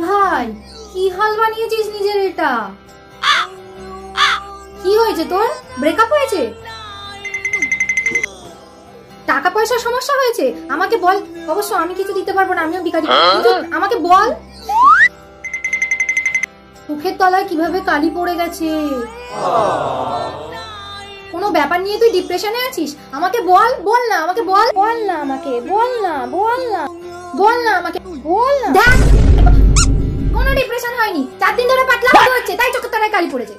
ভাই কি হাল বানিয়েছিস নিজের এটা? কি হয়েছে তোর? ব্রেকআপ হয়েছে? টাকা পয়সার সমস্যা হয়েছে? আমাকে বল। অবশ্য আমি কিছু দিতে পারবো না, আমিও ভিখারি, কিন্তু আমাকে বল। মুখের তলায় কিভাবে কালি পড়ে গেছে। কোনো ব্যাপার নিয়ে তুই ডিপ্রেশনে আছিস? আমাকে বল, বল না আমাকে, বল বল না আমাকে, বল না, বল না, বল না আমাকে, বল না। দেখ কোনো ডিপ্রেশন হয়নি, 4 দিন ধরে পাতলা হচ্ছে, তাই চোখের তলায় কালি পড়েছে।